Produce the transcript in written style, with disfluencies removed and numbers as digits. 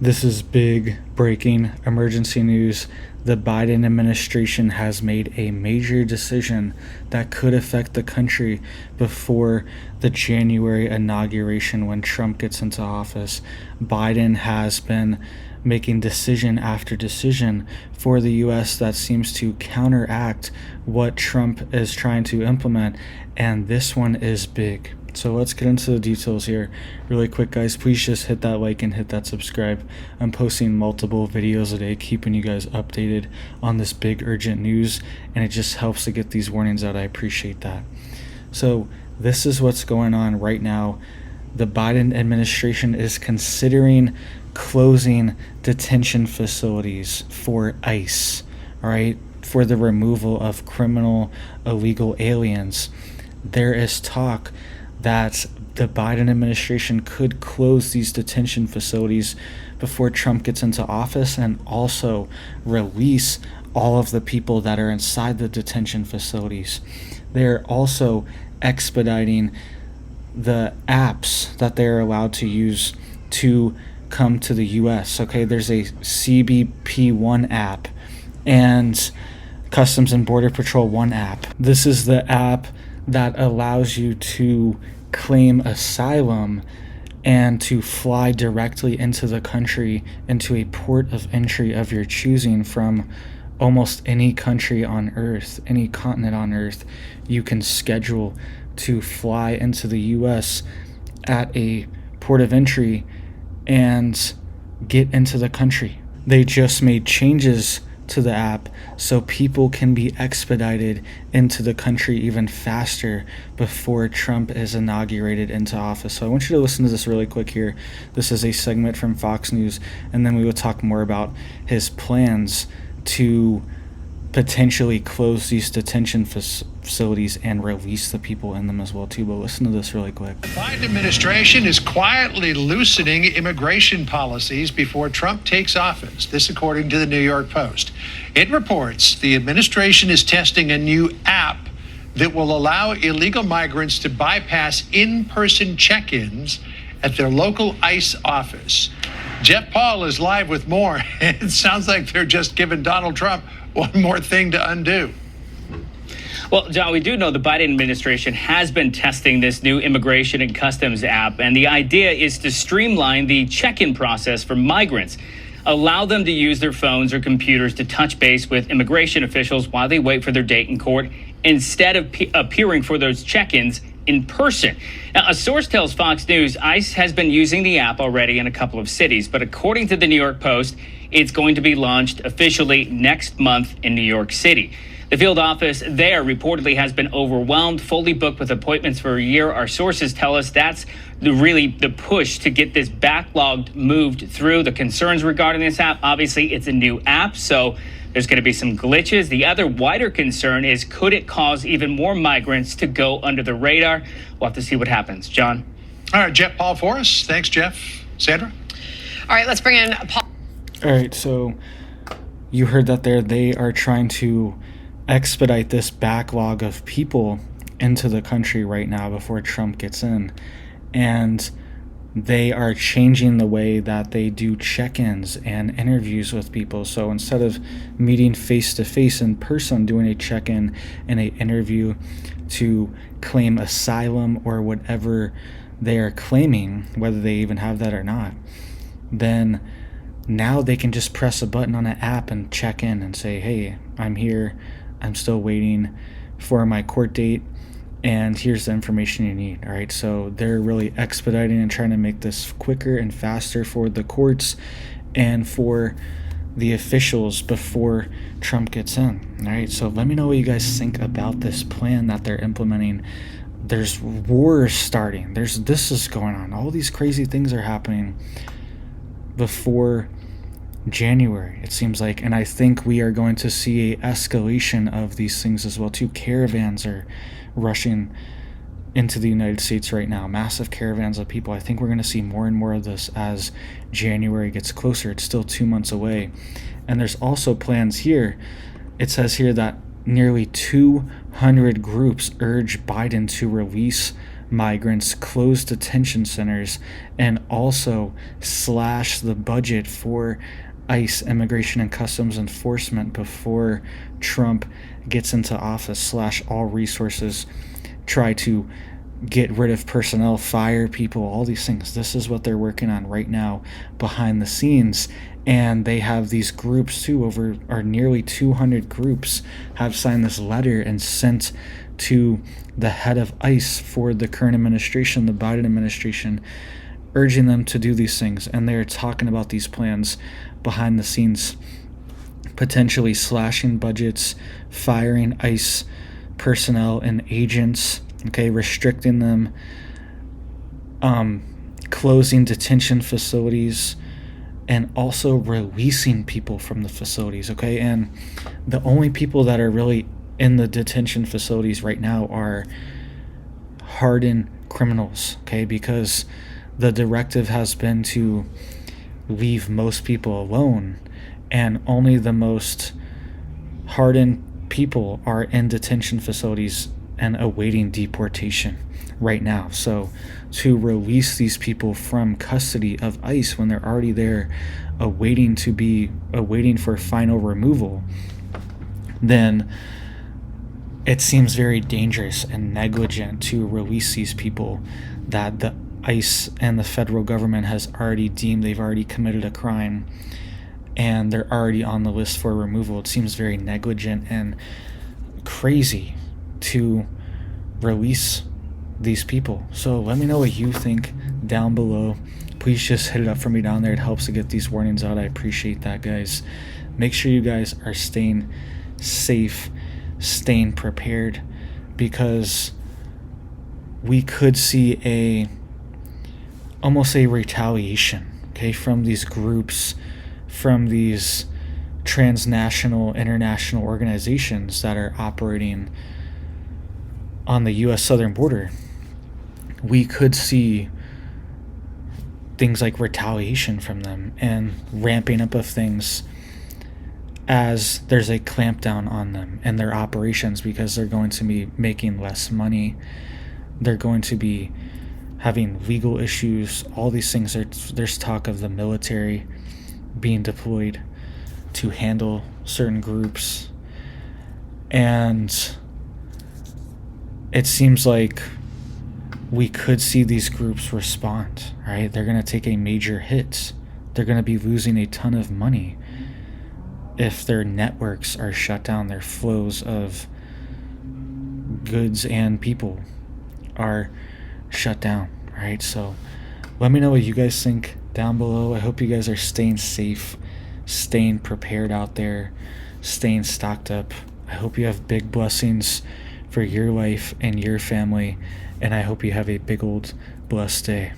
This is big breaking emergency news. The Biden administration has made a major decision that could affect the country before the January inauguration when Trump gets into office. Biden has been making decision after decision for the U.S. that seems to counteract what Trump is trying to implement, and this one is big. So let's get into the details here really quick, guys. Please just hit that like and hit that subscribe. I'm posting multiple videos a day, keeping you guys updated on this big urgent news, and it just helps to get these warnings out. I appreciate that. So this is what's going on right now. The Biden administration is considering closing detention facilities for ICE, all right, for the removal of criminal illegal aliens. There is talk that the Biden administration could close these detention facilities before Trump gets into office, and also release all of the people that are inside the detention facilities. They're also expediting the apps that they're allowed to use to come to the US. Okay, there's a CBP One app and Customs and Border Patrol One app. This is the app that allows you to claim asylum and to fly directly into the country, into a port of entry of your choosing from almost any country on earth, any continent on earth. You can schedule to fly into the US at a port of entry and get into the country. They just made changes to the app so people can be expedited into the country even faster before Trump is inaugurated into office. So I want you to listen to this really quick here. This is a segment from Fox News, and then we will talk more about his plans to potentially close these detention facilities and release the people in them as well too. But listen to this really quick. The Biden administration is quietly loosening immigration policies before Trump takes office. This according to the New York Post. It reports the administration is testing a new app that will allow illegal migrants to bypass in-person check-ins at their local ICE office. Jeff Paul is live with more. It sounds like they're just giving Donald Trump one more thing to undo. Well, John, we do know the Biden administration has been testing this new immigration and customs app, and the idea is to streamline the check-in process for migrants, allow them to use their phones or computers to touch base with immigration officials while they wait for their date in court, instead of appearing for those check-ins in person. Now, a source tells Fox News ICE has been using the app already in a couple of cities, but according to the New York Post, it's going to be launched officially next month in New York City. The field office there reportedly has been overwhelmed, fully booked with appointments for a year. Our sources tell us that's really the push to get this backlogged moved through. The concerns regarding this app, obviously it's a new app, so there's going to be some glitches. The other wider concern is, could it cause even more migrants to go under the radar? We'll have to see what happens. John? All right, Jeff Paul for us. Thanks, Jeff. Sandra? All right, let's bring in Paul. All right, so you heard that there. They are trying to expedite this backlog of people into the country right now before Trump gets in. And they are changing the way that they do check-ins and interviews with people. So instead of meeting face-to-face in person, doing a check-in and an interview to claim asylum or whatever they are claiming, whether they even have that or not, then now they can just press a button on an app and check in and say, hey, I'm here, I'm still waiting for my court date, and here's the information you need. All right, so they're really expediting and trying to make this quicker and faster for the courts and for the officials before Trump gets in. All right, so let me know what you guys think about this plan that they're implementing. There's wars starting. This is going on. All these crazy things are happening before January, it seems like, and I think we are going to see a escalation of these things as well too. Caravans are rushing into the United States right now, massive caravans of people. I think we're going to see more and more of this as January gets closer. It's still 2 months away. And there's also plans here. It says here that nearly 200 groups urge Biden to release migrants, close detention centers, and also slash the budget for ICE, Immigration and Customs Enforcement, before Trump gets into office, slash all resources, try to get rid of personnel, fire people, all these things. This is what they're working on right now behind the scenes. And they have these groups too, nearly 200 groups have signed this letter and sent to the head of ICE for the current administration, the Biden administration, urging them to do these things. And they're talking about these plans behind the scenes, potentially slashing budgets, firing ICE personnel and agents, restricting them, closing detention facilities, and also releasing people from the facilities, and the only people that are really in the detention facilities right now are hardened criminals, because the directive has been to leave most people alone, and only the most hardened people are in detention facilities and awaiting deportation right now. So to release these people from custody of ICE when they're already there awaiting for final removal, then it seems very dangerous and negligent to release these people that the ICE and the federal government has already deemed they've already committed a crime and they're already on the list for removal. It seems very negligent and crazy to release these people. So let me know what you think down below. Please just hit it up for me down there. It helps to get these warnings out. I appreciate that, guys. Make sure you guys are staying safe, staying prepared, because we could see almost a retaliation, from these groups, from these transnational, international organizations that are operating on the U.S. southern border. We could see things like retaliation from them and ramping up of things as there's a clampdown on them and their operations, because they're going to be making less money. They're going to be having legal issues, all these things. There's talk of the military being deployed to handle certain groups, and it seems like we could see these groups respond, right? They're going to take a major hit. They're going to be losing a ton of money if their networks are shut down, their flows of goods and people are shut down, right? So let me know what you guys think down below. I hope you guys are staying safe, staying prepared out there, staying stocked up. I hope you have big blessings for your life and your family, and I hope you have a big old blessed day.